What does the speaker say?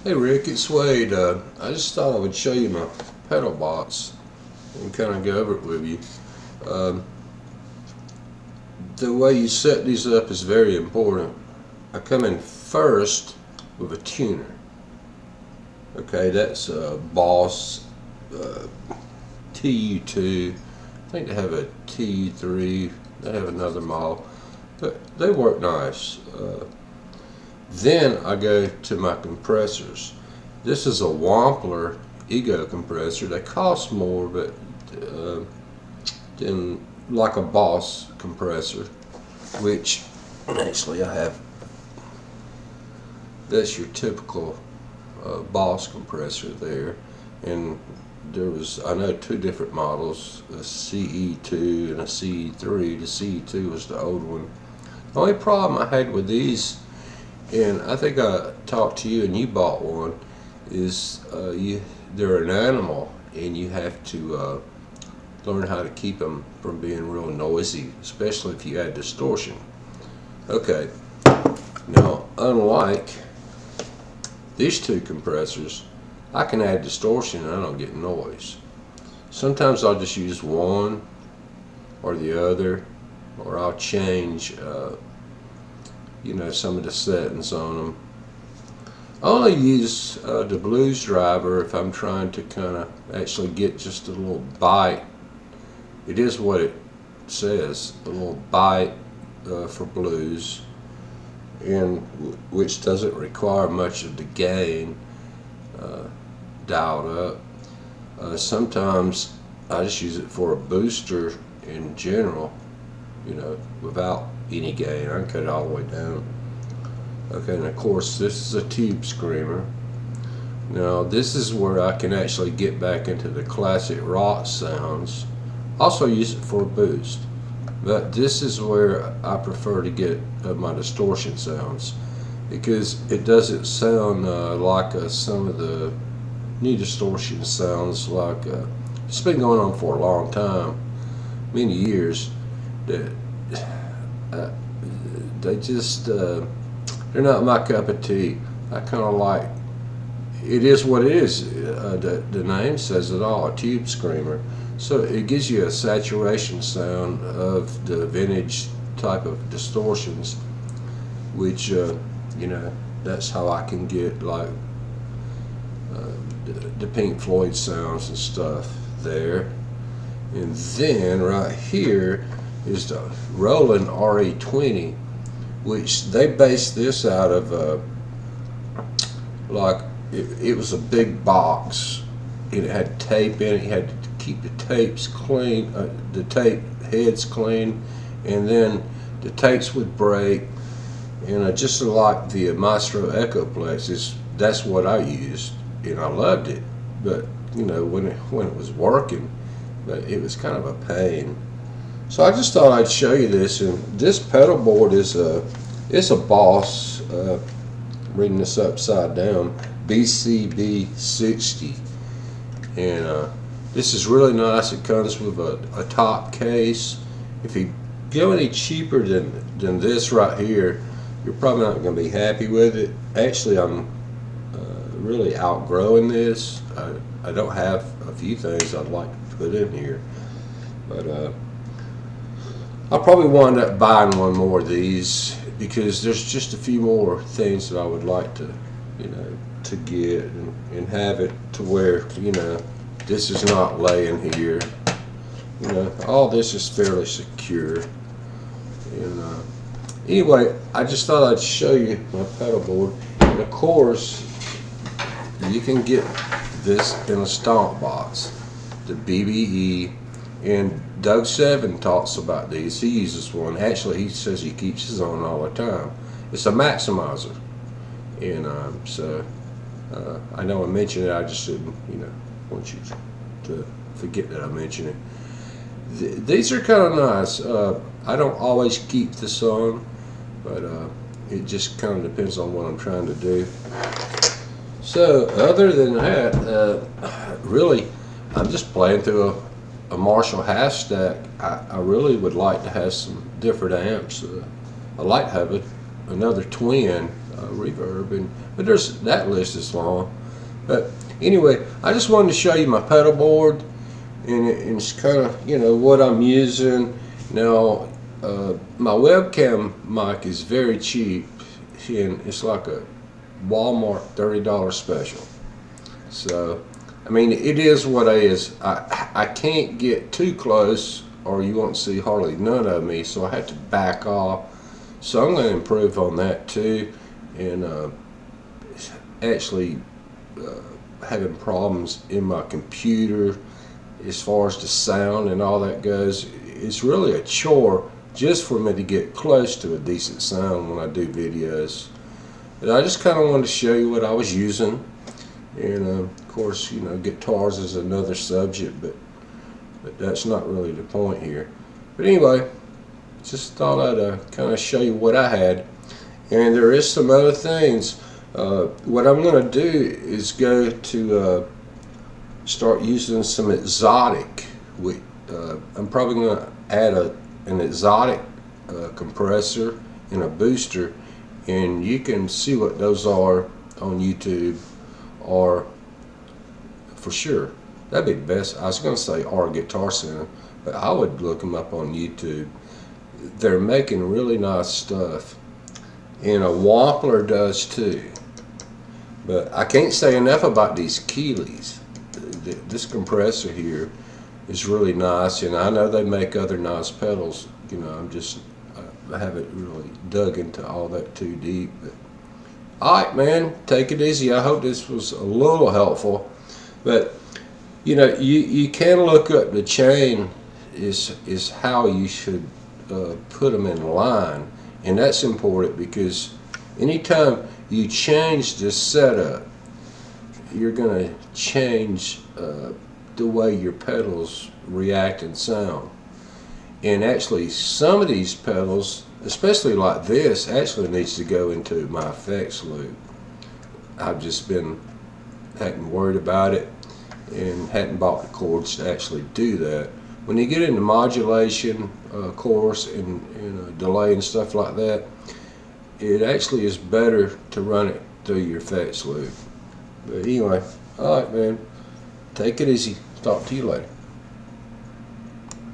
Hey Rick, it's Wade. I just thought I would show you my pedal box and kind of go over it with you. Um, the way you set these up is very important. I come in first with a tuner. Okay, that's Boss uh, TU2. I think they have a TU3. They have another model, but they work nice. Then I go to my compressors. This is a Wampler Ego compressor. They cost more, but uh, than like a Boss compressor, which actually I have. That's your typical Boss compressor there, and there was, I know, two different models, a CE2 and a CE3. The CE2 was the old one. The only problem I had with these, and I think I talked to you and you bought one, is they're an animal and you have to learn how to keep them from being real noisy, especially if you add distortion. Okay, now unlike these two compressors, I can add distortion and I don't get noise. Sometimes I'll just use one or the other, or I'll change some of the settings on them. I only use the blues driver if I'm trying to kind of actually get just a little bite. It is what it says, a little bite for blues, and which doesn't require much of the gain dialed up. Sometimes I just use it for a booster in general, without any gain. I can cut it all the way down. Okay, and of course this is a tube screamer. Now this is where I can actually get back into the classic rock sounds. Also use it for a boost, but this is where I prefer to get my distortion sounds, because it doesn't sound like some of the new distortion sounds. Like it's been going on for a long time, many years, that they just they're not my cup of tea. I kind of like, it is what it is. The name says it all, a tube screamer. So it gives you a saturation sound of the vintage type of distortions, which that's how I can get like the Pink Floyd sounds and stuff there. And then right here is the Roland RE20, which they based this out of like it was a big box and it had tape in it. You had to keep the tapes clean, the tape heads clean, and then the tapes would break. And just like the Maestro Echoplex, that's what I used, and I loved it. But when it was working, but it was kind of a pain. So I just thought I'd show you this. And this pedal board is it's a Boss. Reading this upside down, BCB60, and this is really nice. It comes with a top case. If you go any cheaper than this right here, you're probably not going to be happy with it. Actually, I'm really outgrowing this. I don't have a few things I'd like to put in here, but I'll probably wind up buying one more of these, because there's just a few more things that I would like to to get and have it to where this is not laying here. All this is fairly secure. And anyway, I just thought I'd show you my pedal board. And of course, you can get this in a stomp box, the BBE. And Doug Seven talks about these. He uses one. Actually, he says he keeps his on all the time. It's a maximizer, and so I know I mentioned it. I just didn't, want you to forget that I mentioned it. These are kind of nice. I don't always keep this on, but it just kind of depends on what I'm trying to do. So other than that, really, I'm just playing through a Marshall half stack. I really would like to have some different amps. I'd like to have another twin. reverb, but there's that list is long. But anyway, I just wanted to show you my pedal board, and it's kind of, you know, what I'm using now. My webcam mic is very cheap, and it's like a Walmart $30 special. So I mean, it is what it is. I can't get too close or you won't see hardly none of me, so I have to back off. So I'm going to improve on that too, and actually having problems in my computer as far as the sound and all that goes. It's really a chore just for me to get close to a decent sound when I do videos. But I just kind of wanted to show you what I was using, and of course, you know, guitars is another subject, but that's not really the point here. But anyway, just thought I'd kind of show you what I had, and there is some other things. What I'm going to do is go to start using some exotic. I'm probably going to add an exotic compressor and a booster, and you can see what those are on YouTube, or for sure that'd be the best. I was going to say our Guitar Center, but I would look them up on YouTube. They're making really nice stuff, and a Wampler does too. But I can't say enough about these Keeleys. This compressor here is really nice, and I know they make other nice pedals. You know, I haven't really dug into all that too deep. But alright, man, take it easy. I hope this was a little helpful. But you know, you can look up the chain is how you should put them in line, and that's important because anytime you change the setup, you're going to change the way your pedals react and sound. And actually, some of these pedals, especially like this, actually needs to go into my effects loop. I've just hadn't worried about it and hadn't bought the cords to actually do that. When you get into modulation, chorus, and delay and stuff like that, it actually is better to run it through your effects loop. But anyway, alright, man, take it easy. Talk to you later.